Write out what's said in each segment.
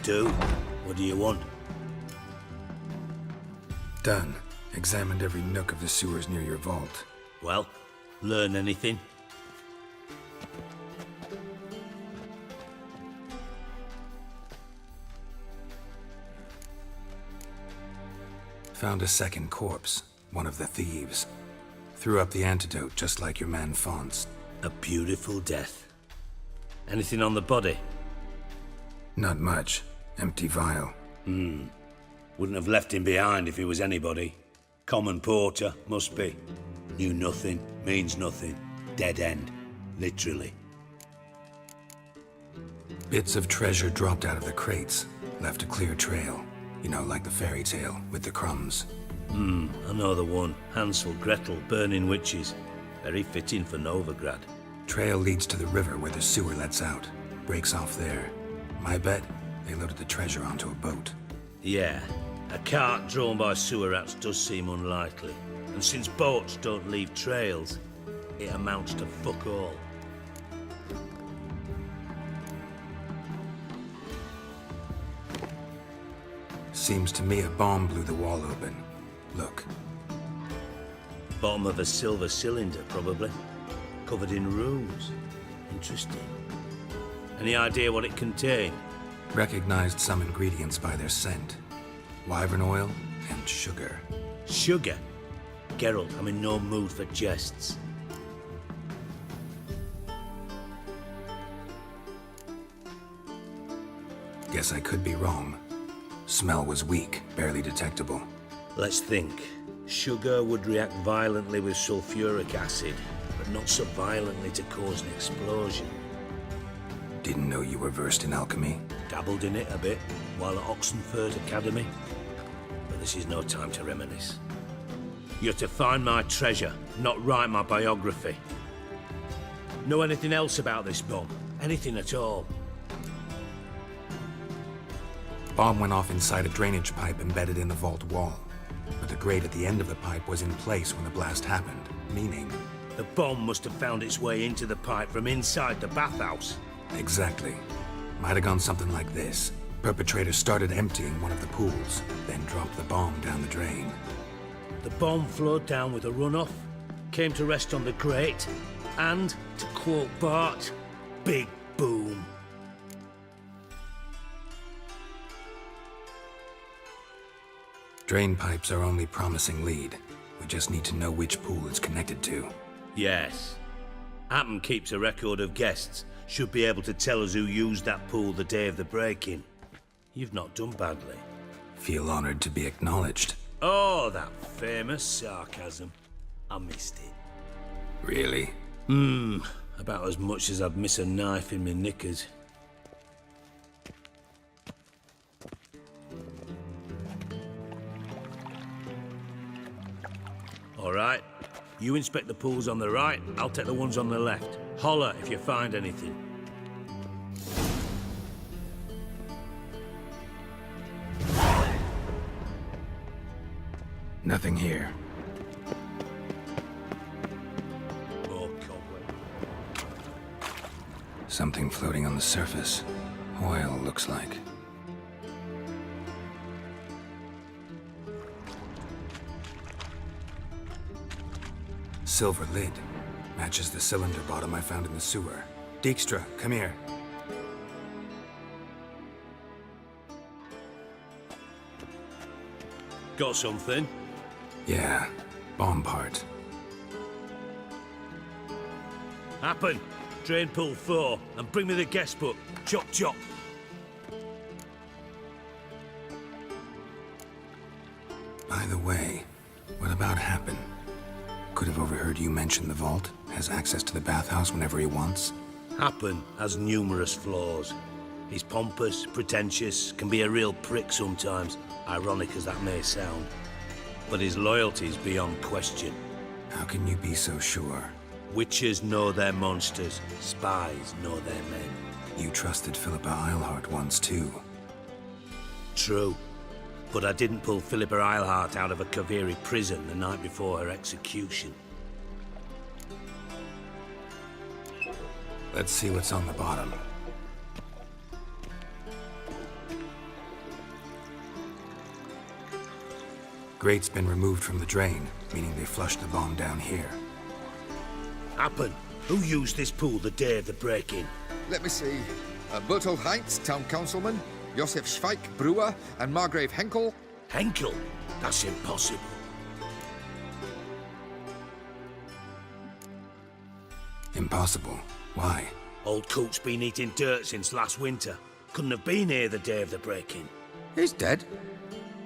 do. What do you want? Done. Examined every nook of the sewers near your vault. Well, learn anything? Found a second corpse, one of the thieves. Threw up the antidote just like your man Fonz. A beautiful death. Anything on the body? Not much. Empty vial. Wouldn't have left him behind if he was anybody. Common porter, must be. Knew nothing, means nothing. Dead end. Literally. Bits of treasure dropped out of the crates. Left a clear trail. You know, like the fairy tale, with the crumbs. I know the one. Hansel, Gretel, burning witches. Very fitting for Novigrad. Trail leads to the river where the sewer lets out. Breaks off there. My bet, they loaded the treasure onto a boat. Yeah. A cart drawn by sewer rats does seem unlikely. And since boats don't leave trails, it amounts to fuck all. Seems to me a bomb blew the wall open. Look. Bottom of a silver cylinder, probably. Covered in runes. Interesting. Any idea what it contained? Recognized some ingredients by their scent. Wyvern oil and sugar. Sugar? Geralt, I'm in no mood for jests. Guess I could be wrong. Smell was weak, barely detectable. Let's think. Sugar would react violently with sulfuric acid, but not so violently to cause an explosion. Didn't know you were versed in alchemy. Dabbled in it a bit while at Oxenford Academy. But this is no time to reminisce. You're to find my treasure, not write my biography. Know anything else about this bomb? Anything at all? Bomb went off inside a drainage pipe embedded in the vault wall. But the grate at the end of the pipe was in place when the blast happened, meaning... The bomb must have found its way into the pipe from inside the bathhouse. Exactly. Might have gone something like this. Perpetrator started emptying one of the pools, then dropped the bomb down the drain. The bomb flowed down with a runoff, came to rest on the grate, and, to quote Bart, big boom. Drain pipes are only promising lead. We just need to know which pool it's connected to. Yes. Appen keeps a record of guests. Should be able to tell us who used that pool the day of the break-in. You've not done badly. Feel honored to be acknowledged. Oh, that famous sarcasm. I missed it. Really? About as much as I'd miss a knife in my knickers. All right. You inspect the pools on the right, I'll take the ones on the left. Holler if you find anything. Nothing here. More cobweb. Something floating on the surface. Oil, looks like. Silver lid. Matches the cylinder bottom I found in the sewer. Dijkstra, come here. Got something? Yeah, bomb part. Happen. Drain pool 4, and bring me the guest book. Chop chop. By the way, what about Happen? Could have overheard you mention the vault. Has access to the bathhouse whenever he wants. Happen has numerous flaws. He's pompous, pretentious, can be a real prick sometimes, ironic as that may sound. But his loyalty's beyond question. How can you be so sure? Witches know their monsters, spies know their men. You trusted Philippa Eilhart once too. True. But I didn't pull Philippa Eilhart out of a Kaviri prison the night before her execution. Let's see what's on the bottom. Grate's been removed from the drain, meaning they flushed the bomb down here. Happen. Who used this pool the day of the break-in? Let me see. Bertold Heinz, town councilman, Josef Schweik, brewer, and Margrave Henkel. Henkel? That's impossible. Impossible. Why? Old Coot's been eating dirt since last winter. Couldn't have been here the day of the break-in. He's dead?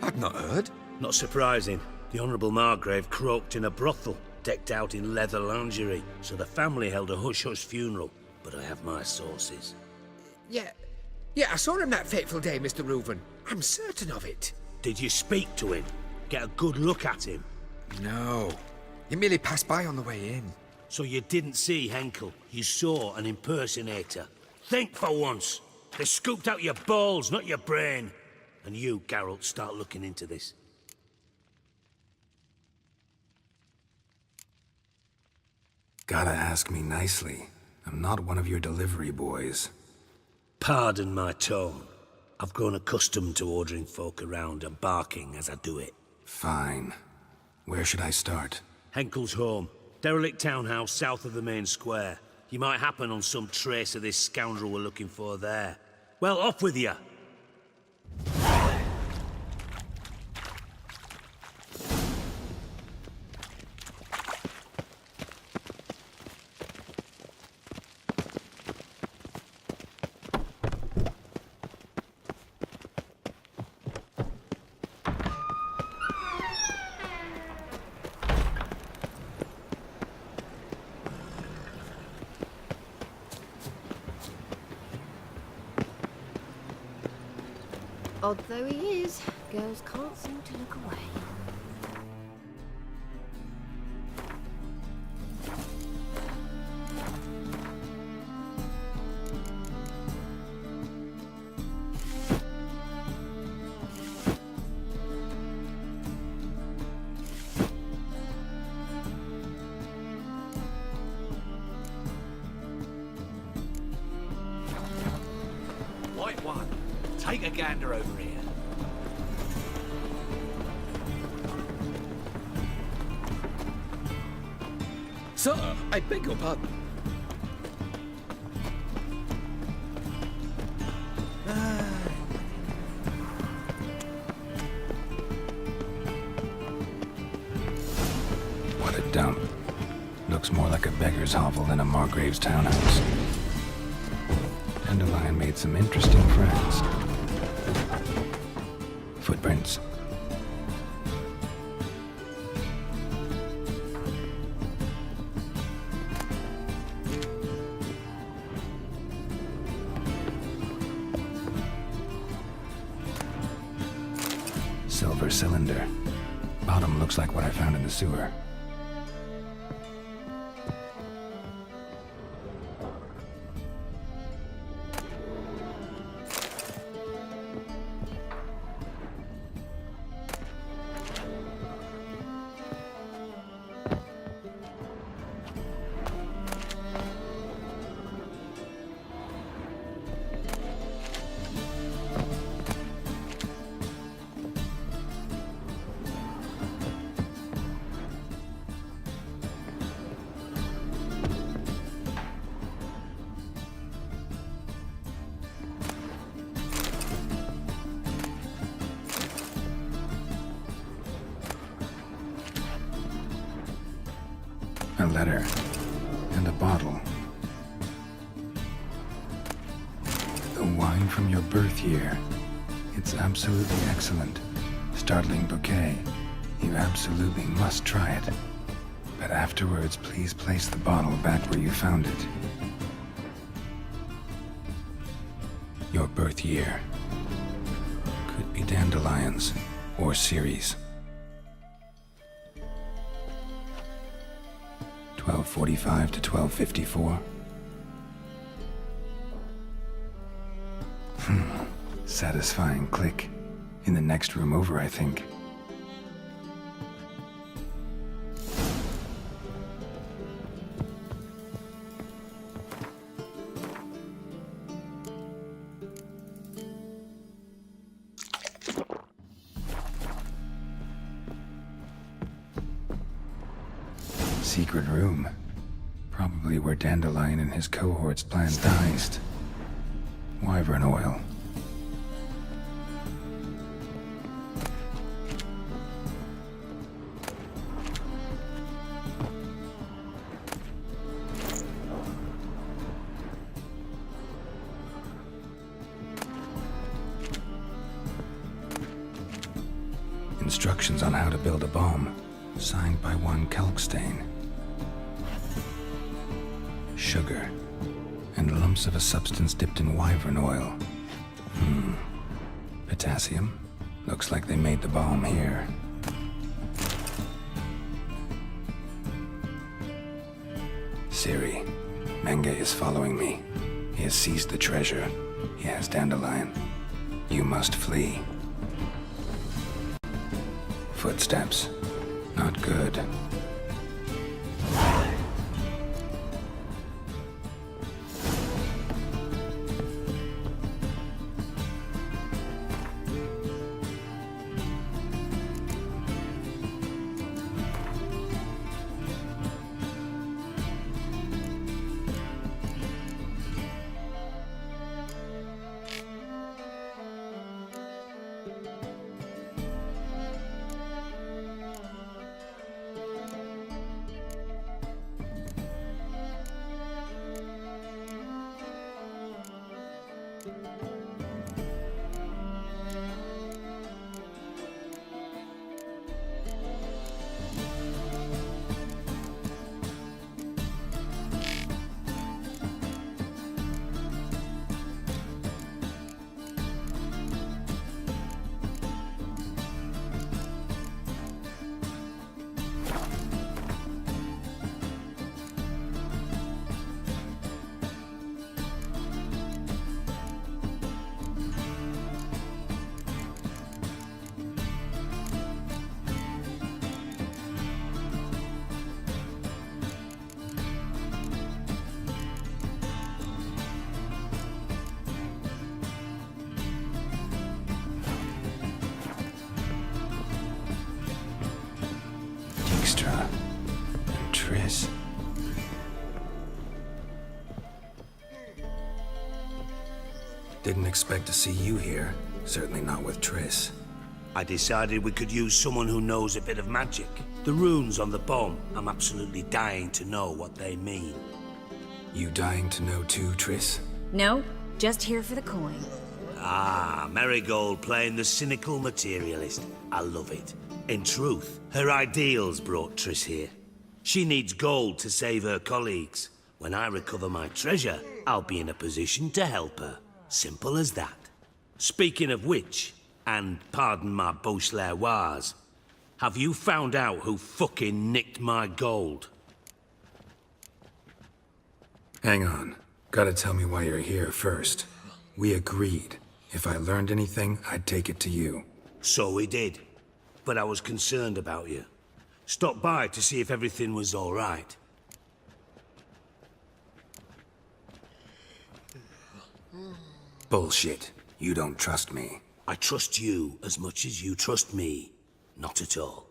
I'd not heard. Not surprising. The Honourable Margrave croaked in a brothel, decked out in leather lingerie, so the family held a hush-hush funeral. But I have my sources. Yeah, I saw him that fateful day, Mr. Reuven. I'm certain of it. Did you speak to him? Get a good look at him? No. He merely passed by on the way in. So you didn't see Henkel, you saw an impersonator. Think for once. They scooped out your balls, not your brain. And you, Geralt, start looking into this. Gotta ask me nicely. I'm not one of your delivery boys. Pardon my tone. I've grown accustomed to ordering folk around and barking as I do it. Fine. Where should I start? Henkel's home. Derelict townhouse south of the main square. You might happen on some trace of this scoundrel we're looking for there. Well, off with you! Odd though he is, girls can't seem to look away. White one. Take a gander over here. Sir, I beg your pardon. What a dump. Looks more like a beggar's hovel than a Margrave's townhouse. Dandelion made some interesting friends. Footprints. Silver cylinder. Bottom looks like what I found in the sewer. A letter. And a bottle. The wine from your birth year. It's absolutely excellent. Startling bouquet. You absolutely must try it. But afterwards, please place the bottle back where you found it. Your birth year. Could be dandelions. Or Ceres. 1245 to 1254. Satisfying click. In the next room over, I think. secret room. Probably where Dandelion and his cohorts planned the heist. Wyvern oil. Instructions on how to build a bomb, signed by one Kalkstain. Sugar, and lumps of a substance dipped in wyvern oil. Potassium? Looks like they made the bomb here. Siri, Menge is following me. He has seized the treasure. He has Dandelion. You must flee. Footsteps. Not good. Dijkstra and Triss. Didn't expect to see you here. Certainly not with Triss. I decided we could use someone who knows a bit of magic. The runes on the bomb, I'm absolutely dying to know what they mean. You dying to know too, Triss? No, just here for the coin. Ah, Marigold playing the cynical materialist. I love it. In truth, her ideals brought Triss here. She needs gold to save her colleagues. When I recover my treasure, I'll be in a position to help her. Simple as that. Speaking of which, and pardon my Beauclervois, have you found out who fucking nicked my gold? Hang on. Gotta tell me why you're here first. We agreed. If I learned anything, I'd take it to you. So we did. But I was concerned about you. Stopped by to see if everything was all right. Bullshit. You don't trust me. I trust you as much as you trust me. Not at all.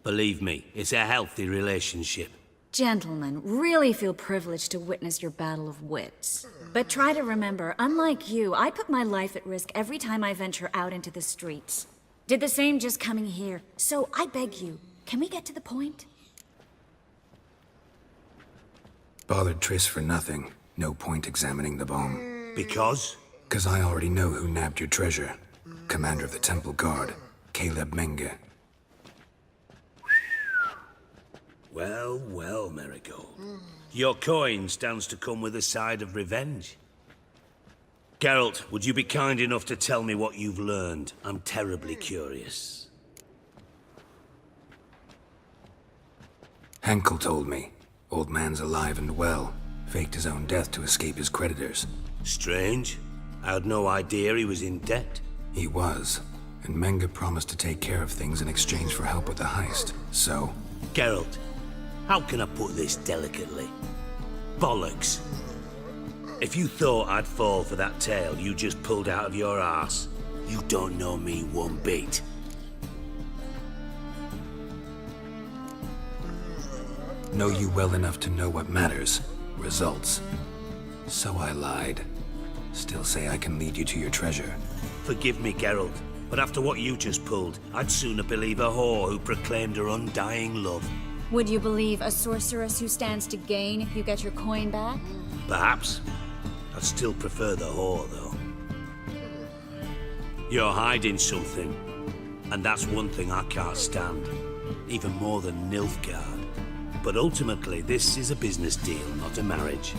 Believe me, it's a healthy relationship. Gentlemen, really feel privileged to witness your battle of wits. But try to remember, unlike you, I put my life at risk every time I venture out into the streets. Did the same just coming here. So I beg you, can we get to the point? Bothered Triss for nothing. No point examining the bomb. Because? 'Cause I already know who nabbed your treasure. Commander of the Temple Guard, Caleb Menge. Well, well, Marigold. Your coin stands to come with a side of revenge. Geralt, would you be kind enough to tell me what you've learned? I'm terribly curious. Henkel told me. Old man's alive and well. Faked his own death to escape his creditors. Strange. I had no idea he was in debt. He was. And Menge promised to take care of things in exchange for help with the heist. So? Geralt, how can I put this delicately? Bollocks. If you thought I'd fall for that tale you just pulled out of your arse, you don't know me one bit. Know you well enough to know what matters. Results. So I lied. Still say I can lead you to your treasure. Forgive me, Geralt, but after what you just pulled, I'd sooner believe a whore who proclaimed her undying love. Would you believe a sorceress who stands to gain if you get your coin back? Perhaps. I'd still prefer the whore, though. You're hiding something, and that's one thing I can't stand. Even more than Nilfgaard. But ultimately, this is a business deal, not a marriage.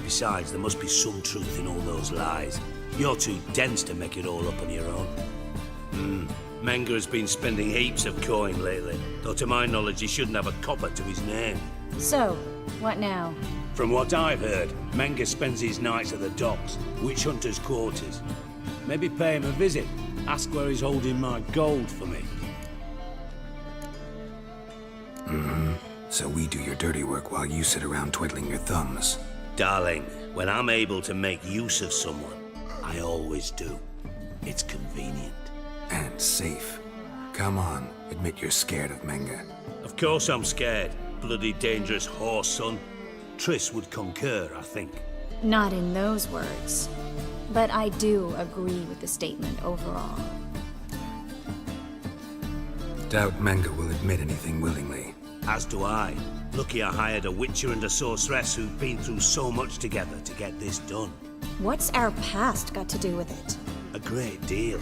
Besides, there must be some truth in all those lies. You're too dense to make it all up on your own. Menga has been spending heaps of coin lately, though to my knowledge he shouldn't have a copper to his name. So, what now? From what I've heard, Menga spends his nights at the docks, witch hunters' quarters. Maybe pay him a visit, ask where he's holding my gold for me. So we do your dirty work while you sit around twiddling your thumbs. Darling, when I'm able to make use of someone, I always do. It's convenient. And safe. Come on, admit you're scared of Menga. Of course I'm scared. Bloody dangerous horse, son. Triss would concur, I think. Not in those words. But I do agree with the statement overall. Doubt Menga will admit anything willingly. As do I. Lucky I hired a witcher and a sorceress who've been through so much together to get this done. What's our past got to do with it? A great deal.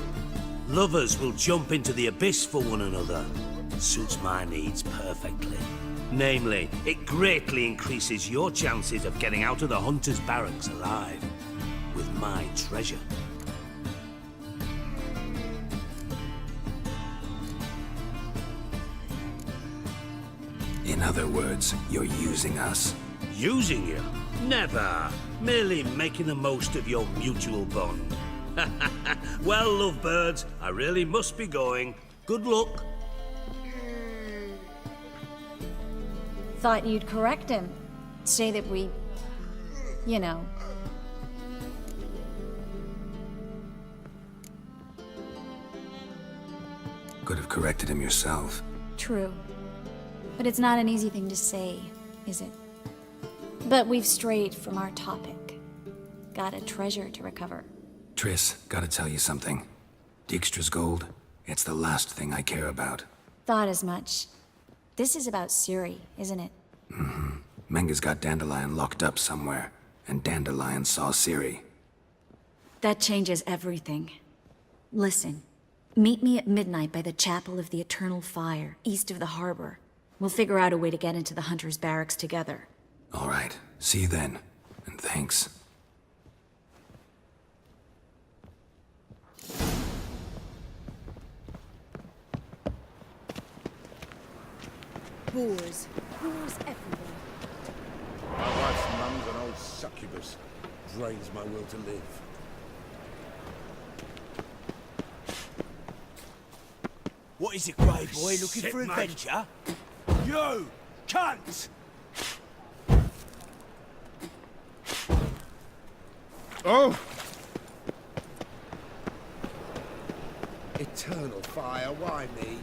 Lovers will jump into the abyss for one another. Suits my needs perfectly. Namely, it greatly increases your chances of getting out of the hunter's barracks alive. With my treasure. In other words, you're using us. Using you? Never. Merely making the most of your mutual bond. Well, lovebirds, I really must be going. Good luck. Thought you'd correct him. Say that we... you know. Could have corrected him yourself. True. But it's not an easy thing to say, is it? But we've strayed from our topic. Got a treasure to recover. Triss, gotta tell you something. Dijkstra's gold, it's the last thing I care about. Thought as much. This is about Ciri, isn't it? Menga's got Dandelion locked up somewhere, and Dandelion saw Ciri. That changes everything. Listen, meet me at midnight by the Chapel of the Eternal Fire, east of the harbor. We'll figure out a way to get into the Hunter's barracks together. All right, see you then, and thanks. Boars. Boars everywhere. My wife's mum's an old succubus. Drains my will to live. What is it, Grey Boy? Looking Shit, for mate. adventure? You! Cunt! Oh! Eternal fire, why me?